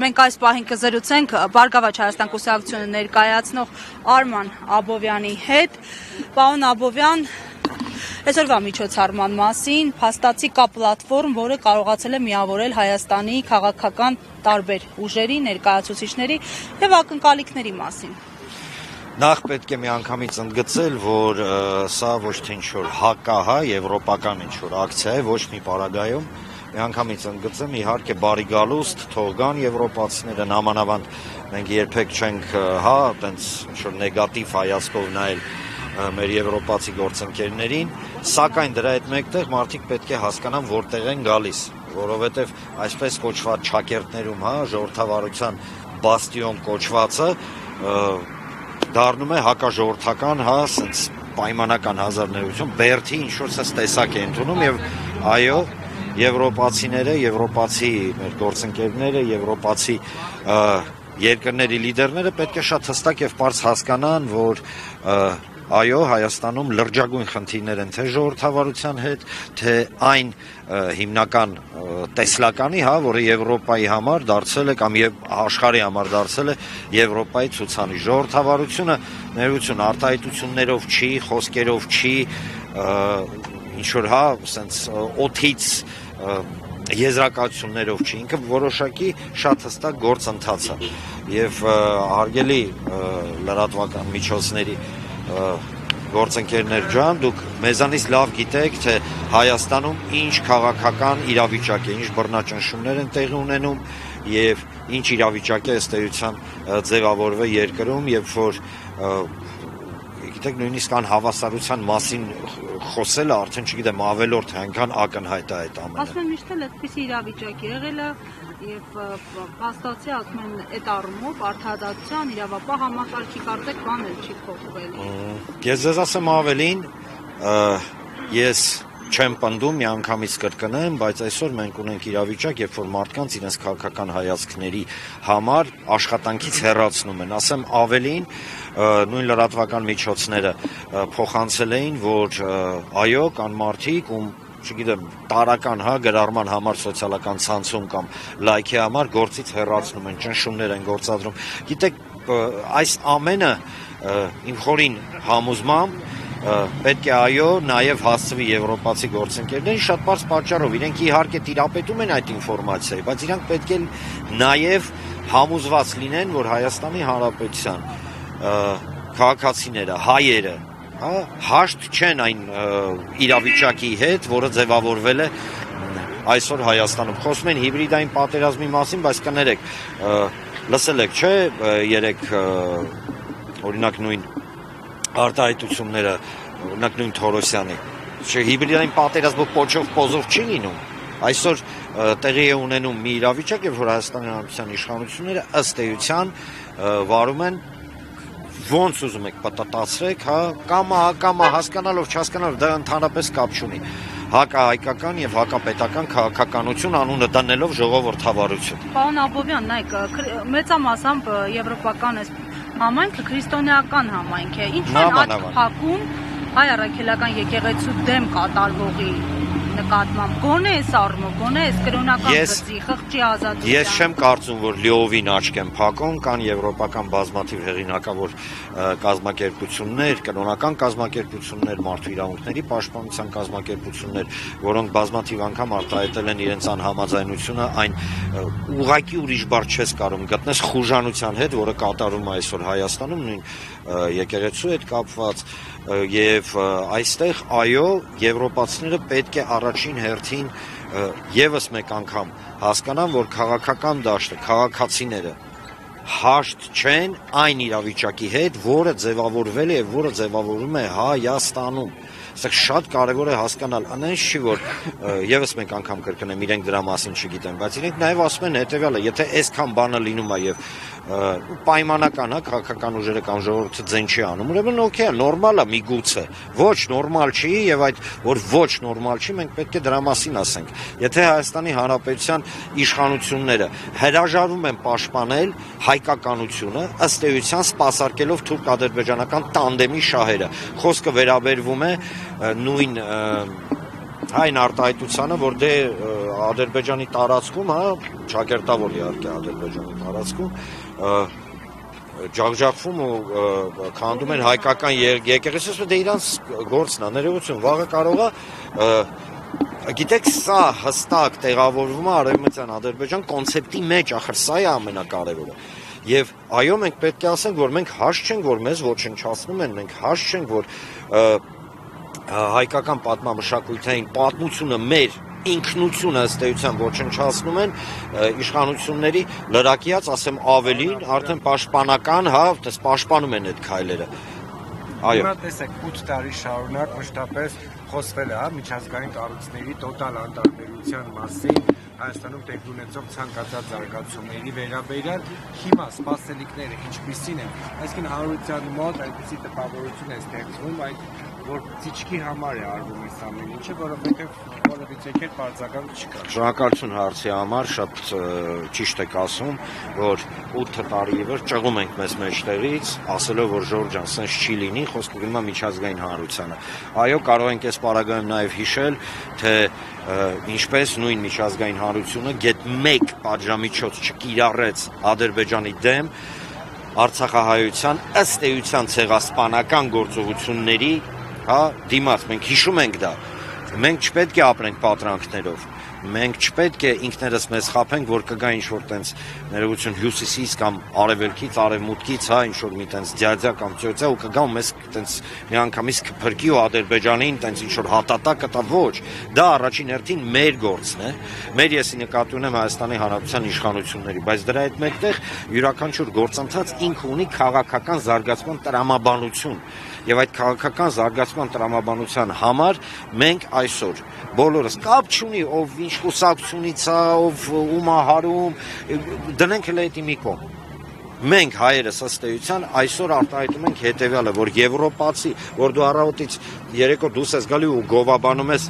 Մենք այս պահին կզրուցենք Բարգավաճ Հայաստան կուսակցությունը ներկայացնող Արման Աբովյանի հետ։ Պարոն Աբովյան, այսօրվա միջոցառման մասին փաստացի կա պլատֆորմ, որը կարողացել է միավորել Հայաստանի քաղաքական տարբեր ուժերի, ներկայացուցիչների եւ ակնկալիքների մասին։ Նախ պետք է միանգամից ընդգծել, որ սա ոչ թե ինչ-որ հակահա եվրոպական ինչ-որ ակցիա է, ոչ մի պարագայում միանգամից ընդգծեմ, իհարկե բարի գալուստ, թող գան եվրոպացիները, նամանավանդ մենք երբեք չենք տենց ինչ-որ նեգատիվ հայացքով նայել մեր եվրոպացի գործընկերներին, սակայն դրա հետ մեկտեղ մարդիկ պետք է հասկանան որտեղ են գալիս, որովհետև այսպես կոչված չակերտներում, ժողովրդավարության բաստիոն կոչվածը դառնում է հակաժողովրդական, սենց պայմանական հազարներություն, բերդի ինչ-որ սենց տեսակ է ընդունում եւ այո, եվրոպացիները, եվրոպացի մեր գործընկերները, եվրոպացի երկրների լիդերները պետք է շատ հստակ եւ պարզ հասկանան, որ այո, Հայաստանում լրջագույն խնդիրներ են թե ժողովրդավարության հետ, թե այն հիմնական տեսլականի, որը Եվրոպայի համար դարձել է կամ աշխարհի համար դարձել է Եվրոպայի ցուցանիշ։ Ժողովրդավարությունը ներություն արտահայտություններով չի, խոսքերով չի, ինչ-որ սենց օթից եզրակացություններով չի, ինքը որոշակի շատ հստակ գործընթաց է եւ հարգելի լրատվական միջոցների գործընկերներ ջան, դուք մեզանից լավ գիտեք, թե Հայաստանում ինչ քաղաքական իրավիճակ է, ինչ բռնաճնշումներ են տեղի ունենում եւ ինչ իրավիճակ է ըստ էության ձևավորվել երկրում, երբ որ գիտեք, նույնիսկ անհավասարության մասին խոսելը արդեն չգիտեմ ավելորդ է, այնքան ակնհայտ է այդ ամենը։ Ասում եմ միշտ էլ այդպիսի իրավիճակ եղել է եւ փաստացի ասում են այդ առումով արդարադատության իրավապահ համակարգի կարծեք բան էլ չի փոխվել։ Ես ձեզ ասեմ ավելին, ես չեմ պնդում, միանգամից կրկնեմ, բայց այսօր մենք ունենք իրավիճակ, երբ որ մարդկանց իրենց քաղաքական հայացքների համար աշխատանքից հեռացնում են։ Ասեմ ավելին, նույն լրատվական միջոցները փոխանցել էին, որ այո, կան մարդիկ, ում չգիտեմ, տարական գրառման համար սոցիալական ցանցում կամ լայքի համար գործից հեռացնում են, ճնշումներ են գործադրում։ Գիտեք, այս ամենը իմ խորին համոզմամբ պետք է այո նաև հասցվի եվրոպացի գործընկերներին շատ բարձ պատճառով, իրենք իհարկե տիրապետում են այդ ինֆորմացիայի, բայց իրանք պետք է նաև համոզված լինեն, որ Հայաստանի Հանրապետության քաղաքացիները, հայերը, հաշտ չեն այն իրավիճակի հետ, որը ձևավորվել է այսօր Հայաստանում։ Խոսում են հիբրիդային պատերազմի մասին, բայց կներեք, լսել եք, չէ, երեք օրինակ նույն արտահայտությունները, օրինակ նույն Թորոսյանի, չէ, հիբրիդային պատերազմը պոչով պոզով չի լինում։ Այսօր տեղի է ունենում մի իրավիճակ, երբ որ Հայաստանի Հանրապետության իշխանությունները ըստ էության վարում են ոնց ուզում եք պատտացրեք, կամա հասկանալով, չհասկանալով, դա ընդհանրապես կապ չունի։ Հակահայկական եւ հակապետական քաղաքականություն անունը դնելով ժողովրդավարություն։ Պարոն Աբովյան, նայեք, մեծամասամբ եվրոպական համայնքը քրիստոնեական համայնք է։ Ինչու են աչք փակում հայ առաքելական եկեղեցու դեմ կատարվողի նկատմամբ, գոնե այս առումով, գոնե այս կրոնական գծի, խղճի ազատության։ Ես չեմ կարծում, որ լիովին աչք են փակում, կան եվրոպական բազմաթիվ հեղինակավոր կազմակերպություններ, կրոնական կազմակերպություններ, մարդու իրավունքների պաշտպանության կազմակերպություններ, որոնք բազմաթիվ անգամ արտահայտել են իրենց անհամաձայնությունը այն ուղղակի ուրիշ բառ չես կարող գտնես խուժանության հետ, որը կատարվում է այսօր Հայաստանում, նույն եկեղեցու հետ կապված եւ այստեղ այո եվրոպացիները պետք է առաջին հերթին եւս մեկ անգամ հասկանան, որ քաղաքական դաշտը, քաղաքացիները հաշտ չեն այն իրավիճակի հետ, որը ձևավորվել է եւ որը ձևավորվում է Հայաստանում։ Սա շատ կարևոր է հասկանալ, անենց չի, որ եւս մեկ անգամ կրկնեմ, իրենք դրա մասին չգիտեն, բայց իրենք նաեւ ասում են հետեւյալը, եթե այսքան բանը լինում է եւ պայմանական, քաղաքական ուժերը կամ ժողովուրդը ձեն չի անում, ուրեմն օքեյ է, նորմալ է միգուցե, ոչ նորմալ չի եւ այդ որ ոչ նորմալ չի, մենք պետք է դրա մասին ասենք։ Եթե Հայաստանի Հանրապետության իշխանությունները հրաժարվում են պաշտպանել հայկականությունը, ըստ էության սպասարկելով թուրք-ադրբեջանական տանդեմի շահերը, խոսքը վերաբերվում է նույն այն արտահայտությանը, որ դե Ադրբեջանի տարածքում, ճակերտավոր իհարկե Ադրբեջանի տարածքում ջախջախվում ու քանդում են հայկական եկեղեցիները, դե իրանց գործն է, ներողություն, վաղը կարող է գիտեք, սա հստակ տեղավորվում է Արևմտյան Ադրբեջան կոնցեպտի մեջ, ախր սա է ամենակարևորը։ Եվ այո, մենք պետք է ասենք, որ մենք հաշ չենք, որ մեզ ոչնչացնում են, մենք հաշ չենք, որ հայկական պատմամշակութային պատմությունը մեր ինքնությունը ըստ էության ոչնչացնում են իշխանությունների լրակիած, ասեմ ավելին, արդեն պաշտպանական, պաշտպանում են այդ քայլերը։ Այո։ Հիմա տեսեք 8 տարի շարունակ մշտապես խոսվել է միջազգային կառույցների տոտալ անտարբերության մասին Հայաստանում տեղի ունեցող ցանկացած զարգացումների վերաբերյալ, հիմա սպասելիքները ինչպիսին են, այսինքն հանրության մոտ այնպիսի տպավորություն է ստեղծվում, որ ցիչքի համար է արվում այս ամեն ինչը, որովհետև որևիցե կերպ արձագանք չկա։ Շնորհակալություն հարցի համար, շատ ճիշտ եք ասում, որ 8 տարի ի վեր ճղում ենք մեզ մեջտեղից, ասելով, որ Ժորժ ջան, սենց չի լինի, խոսքը գնում է միջազգային հանրությանը։ Այո, կարող ենք այս պարագայում նաև հիշել, թե ինչպես նույն միջազգային հանրությունը գեթ 1 պատժամիջոց չկիրառեց Ադրբեջանի դեմ Արցախահայության ըստ էության ցեղասպանական գործողությունների դիմաց, մենք հիշում ենք դա, մենք չպետք է ապրենք պատրանքներով, մենք չպետք է ինքներս մեզ խաբենք, որ կգա ինչ-որ տենց ներողություն հյուսիսից կամ արևելքից, արևմուտքից, ինչ-որ մի տենց դյադյա կամ ծյոցյա ու կգա ու մեզ տենց միանգամից կփրկի ու Ադրբեջանին տենց ինչ-որ հատատա կտա, ոչ, դա առաջին հերթին մեր գործն է, մեր եսի նկատի ունեմ Հայաստանի Հանրապետության իշխանությունների, բայց դրա հետ մեկտեղ յուրաքանչյուր գործընթաց ինքը ունի քաղաքական զարգացման տրամաբանություն եւ այդ քաղաքական զարգացման տրամաբանության համար մենք այսօր բոլորս կապ չունի ով ինչ կուսակցությունից է, ով ում է հարում, դնենք հենց այդ մի կողմ։ Մենք հայերս ըստ էության այսօր արտահայտում ենք հետեւյալը, որ եվրոպացի, որ դու առավոտից երեկո դուրս ես գալի ու գովաբանում ես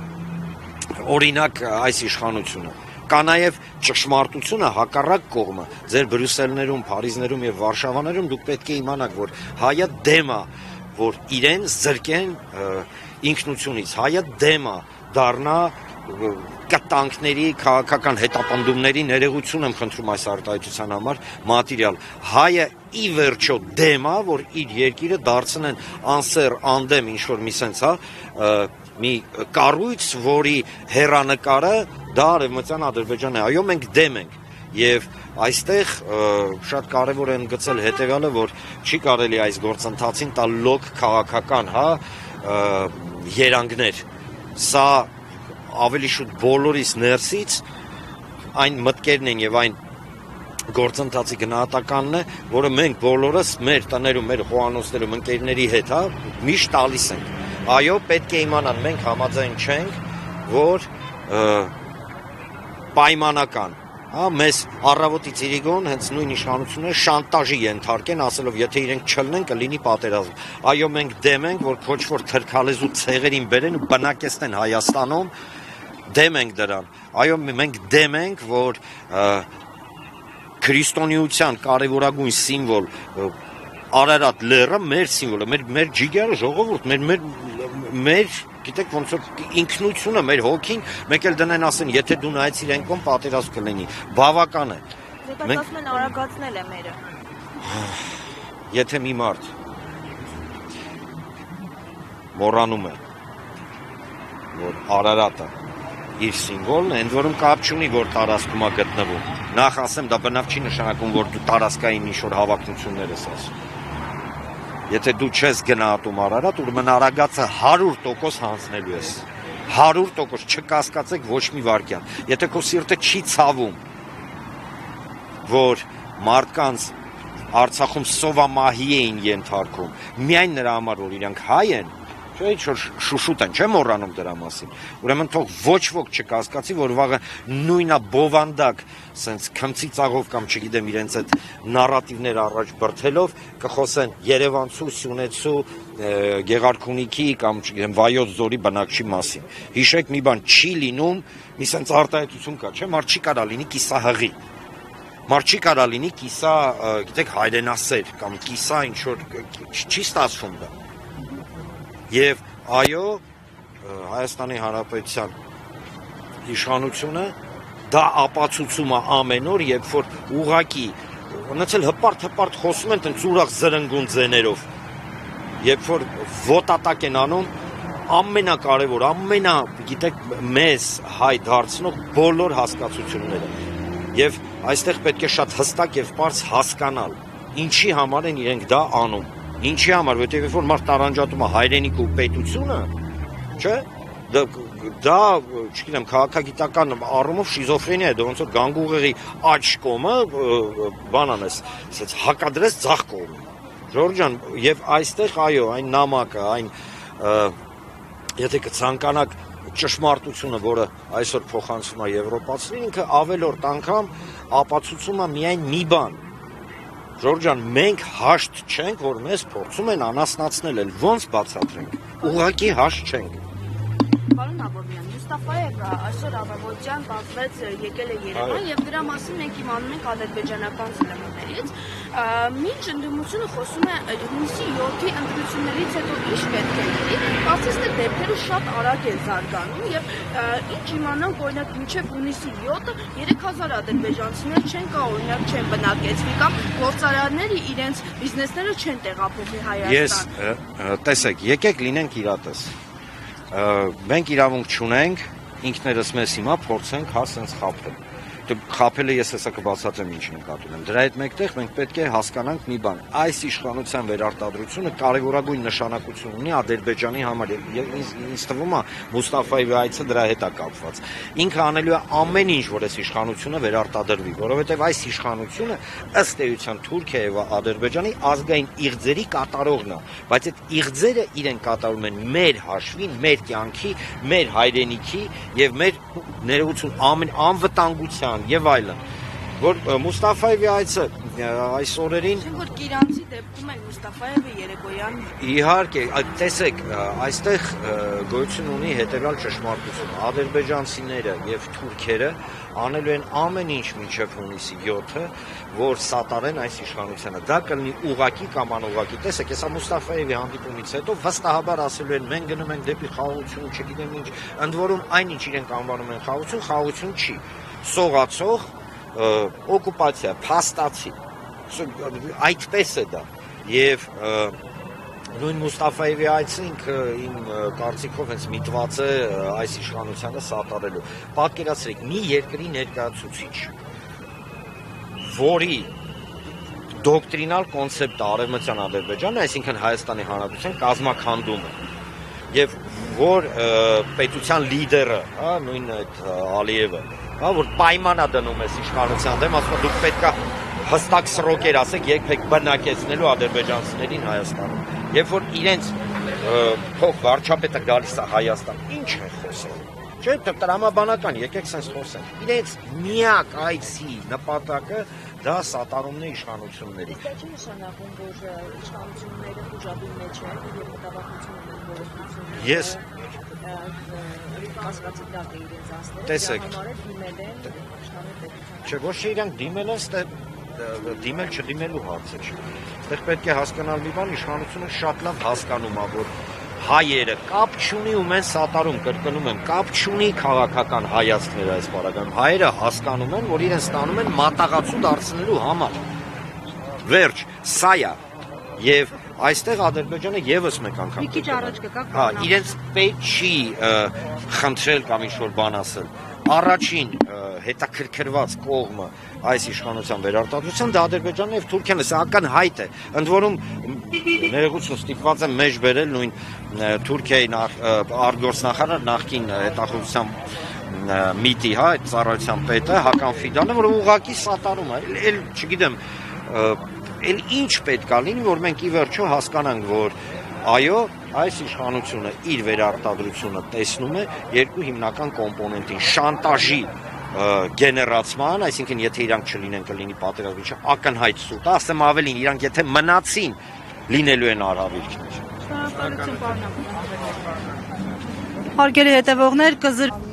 օրինակ այս իշխանությունը կա նաև ճշմարտությունը հակառակ կողմը ձեր Բրյուսելներում, Փարիզներում եւ Վարշավաներում դուք պետք է իմանաք, որ հայը դեմ է, որ իրեն զրկեն ինքնությունից, հայը դեմ է դառնա կտանքների, քաղաքական հետապնդումների, ներողություն եմ խնդրում այս արտահայտության համար, մատերիալ, հայը ի վերջո դեմ է, որ իր երկիրը դարձնեն անսեր, անդեմ, ինչ-որ մի սենց, մի կառույց, որի հեռանկարը դա Արևմտյան Ադրբեջանն է, այո, մենք դեմ ենք, եւ այստեղ շատ կարևոր է ընդգծել հետեւյալը, որ չի կարելի այս գործընթացին տալ լոկ քաղաքական, երանգներ, սա ավելի շուտ բոլորիս ներսից այն մտքերն են եւ այն գործընթացի գնահատականն է, որը մենք բոլորս մեր տներում, մեր խոհանոցներում, ընկերների հետ, միշտ տալիս ենք։ Այո, պետք է իմանան, մենք համաձայն չենք, որ պայմանական, մեզ առավոտից իրիկոն հենց նույն իշխանությունները շանտաժի ենթարկեն, ասելով, եթե իրենք չլնեն, կլինի պատերազմ։ Այո, մենք դեմ ենք, որ ոչ-որ թրքալեզու ցեղերին բերեն ու բնակեցնեն Հայաստանում, դեմ ենք դրան։ Այո, մենք դեմ ենք, որ քրիստոնեության կարևորագույն սիմվոլ Արարատ լեռը մեր սիմվոլը, մեր ջիգերը ժողովուրդ, մեր գիտեք ոնց որ ինքնությունը, մեր հոգին, մեկ էլ դնեն ասեն, եթե դու նայեցիր այն կողմ պատերազմ կլինի, բավական է։ Դե ասում են արագացնել է մերը։ Եթե մի մարդ մոռանում է, որ Արարատը իր սիմվոլն է, ընդ որում կապ չունի, որ տարածքում է գտնվում։ Նախ ասեմ, դա բնավ չի նշանակում, որ դու տարածքային ինչ-որ հավակնություններ ես ասում։ Եթե դու չես գնահատում Արարատ, ուրեմն Արագածը 100% հանձնելու ես։ 100% չկասկածեք ոչ մի վարքյան։ Եթե քո սիրտը չի ցավում, որ մարդկանց Արցախում սովամահի էին ենթարկում, միայն նրա համար, որ իրանք հայ են, չէ՞ ինչ-որ շուշուտ են, չեմ մոռանում դրա մասին։ Ուրեմն թող ոչ ոք չկասկածի, որ վաղը նույնա բովանդակ, սենց քմծի ծաղով կամ չգիտեմ իրենց այդ նարատիվներ առաջ բրթելով կխոսեն Երևանցու, Սյունեցու, Գեղարքունիքի կամ չգիտեմ Վայոց ձորի բնակչի մասին։ Հիշեք մի բան, չի լինում, մի սենց արտահայտություն կա, չէ՞, մարդ չի կարա լինի կիսահղի։ Մարդ չի կարա լինի կիսա, գիտեք, հայրենասեր կամ կիսա ինչ-որ չի ստացվում դա։ Եվ այո, Հայաստանի Հանրապետության իշխանությունը դա ապացուցում է ամեն օր, երբ որ ուղակի ոնց էլ հպարտ խոսում են տենց ուրախ զրնգուն ձեներով, երբ որ ոտատակ են անում ամենակարևոր, գիտեք, մեզ հայ դարձնող բոլոր հասկացությունները։ Եվ այստեղ պետք է շատ հստակ եւ պարզ հասկանալ, ինչի համար են իրենք դա անում։ Ինչի համար, որտեղ երբ որ մարդ տարանջատում է հայրենիք ու պետությունը, չէ՞, դա, չգիտեմ, քաղաքագիտական առումով շիզոֆրենիա է, դա ոնց որ գանգուղեղի աջ կողմը բան անես, ասած հակադրես ձախ կողմը։ Ժորժ ջան, եւ այստեղ այո, այն նամակը, այն եթե կցանկանաք ճշմարտությունը, որը այսօր փոխանցվում է եվրոպացիներին, ինքը ավելորդ անգամ ապացուցում է միայն մի բան։ Ժորժ ջան, մենք հաշտ չենք, որ մեզ փորձում են անասնացնել, էլ ոնց բացատրենք։ Ուղղակի հաշտ չենք։ Պարոն Աբովյան, Մուստաֆայևը այսօր առավոտյան բացվեց, եկել է Երևան եւ դրա մասին մենք իմանում ենք ադրբեջանական սլամներից։ Մինչ ընդդիմությունը խոսում է հունիսի 7-ի ընտրություններից հետո ինչ պետք է լինի, բացի դեպքերը շատ արագ են զարգանում եւ ինչ իմանանք, օրինակ մինչեւ հունիսի 7-ը 3000 ադրբեջանցիներ չեն կա, օրինակ չեն բնակեցվի կամ գործարանները իրենց բիզնեսները չեն տեղափոխի Հայաստան։ Ես տեսեք, եկեք լինենք իրատես։ Մենք իրավունք չունենք ինքներս մեզ հիմա փորձենք հա սենց խաբել։ Խաբելը ես հեսա կբացատրեմ ինչ նկատում եմ։ Դրա հետ մեկտեղ մենք պետք է հասկանանք մի բան։ Այս իշխանության վերարտադրությունը կարևորագույն նշանակություն ունի Ադրբեջանի համար։ Ինձ թվում է Մուստաֆայևի այցը դրա հետ է կապված։ Ինքը անելու է ամեն ինչ, որ այս իշխանությունը վերարտադրվի, որովհետև այս իշխանությունը ըստ էության Թուրքիայի եւ Ադրբեջանի ազգային իղձերի կատարողն է, բայց այդ իղձերը իրեն կատարում են մեր հաշվին, մեր կյանքի, մեր հայրենիքի եւ մեր ներողություն անվտանգության եւ այլն, որ Մուստաֆայևի այցը այս օրերին որ Կիրանցի դեպքում էլ Մուստաֆայևը երեկոյան իհարկե, տեսեք, այստեղ գոյություն ունի հետեւյալ ճշմարտություն. ադրբեջանցիները եւ թուրքերը անելու են ամեն ինչ մինչեւ հունիսի 7-ը, որ սատարեն այս իշխանությանը։ Դա կլինի ուղակի կամ անուղակի։ Տեսեք, հեսա Մուստաֆայևի հանդիպումից հետո վստահաբար ասելու են մենք գնում ենք դեպի խաղաղություն, չգիտեմ ինչ, ընդ որում այնինչ իրենք անվանում են խաղաղություն չի։ Սողացող օկուպացիա, փաստացի, այդպես է դա, եւ նույն Մուստաֆայևի այցը ինքը իմ կարծիքով հենց միտված է այս իշխանությանը սատարելու։ Պատկերացրեք, մի երկրի ներկայացուցիչ, որի դոկտրինալ կոնցեպտը Արևմտյան Ադրբեջանը, այսինքն Հայաստանի Հանրապետության կազմաքանդումը, եւ որ պետության լիդերը, հա, նույն այդ Ալիևը, հա, որ պայմանա դնում է իշխանության դեմ, ասում է դուք պետքա հստակ սրոկեր ասեք, երբեք բնակեցնելու ադրբեջանցիներին Հայաստանում։ Երբ որ իրենց փոխ վարչապետը գալիս է Հայաստան, ինչ է խոսել։ Չէ, տրամաբանական, եկեք sense խոսենք։ Իրենց միակ այցի նպատակը դա սատարումն է իշխանությունների։ Դա չի նշանակում, որ իշխանությունները ուժաբույն մեջ են եւ մտավախություն ունեն որոշությունները։ Ես կասկածի դակ է իրենց ասները։ Տեսեք։ Չէ, ոչ թե իրանք դիմել են, դիմել չդիմելու հարցը չի։ Այդտեղ պետք է հասկանալ մի բան, իշխանությունը շատ լավ հասկանում է, որ հայերը կապ չունի ում են սատարում, կրկնում եմ, կապ չունի քաղաքական հայացքները այս բaragայում։ Հայերը հասկանում են, որ իրեն ստանում են մատաղացու դարձնելու համար։ Վերջ, սա է։ Եվ այստեղ Ադրբեջանը եւս մեկ անգամ մի քիչ առաջ կգա։ Հա, իրենց պետք չի խնդրել կամ ինչ-որ բան ասել։ Առաջին հետաքրքրված կողմը այս իշխանության վերարտադրության դա Ադրբեջանն եւ Թուրքիան է, սա ակնհայտ է։ Ընդ որում ներողություն ստիպված եմ մեջ բերել նույն Թուրքիայի արտգործնախարար նախկին հետախուզության միտի, հա, այդ ծառայության պետը Հական Ֆիդանը, որ ուղղակի սատարում է, էլ չգիտեմ, էլ ինչ պետք է լինի, որ մենք ի վերջո հասկանանք, որ այո, այս իշխանությունը իր վերարտադրությունը տեսնում է երկու հիմնական կոմպոնենտին՝ շանտաժի գեներացման, այսինքն եթե իրանք չլինեն կլինի պատերազմի ակնհայտ սուտ, ասեմ ավելին, իրանք եթե մնացին լինելու են արհավիրքներ։ Շնորհակալություն, պարոն Աբովյան։ Հարգելի հետևողներ, կզրկվենք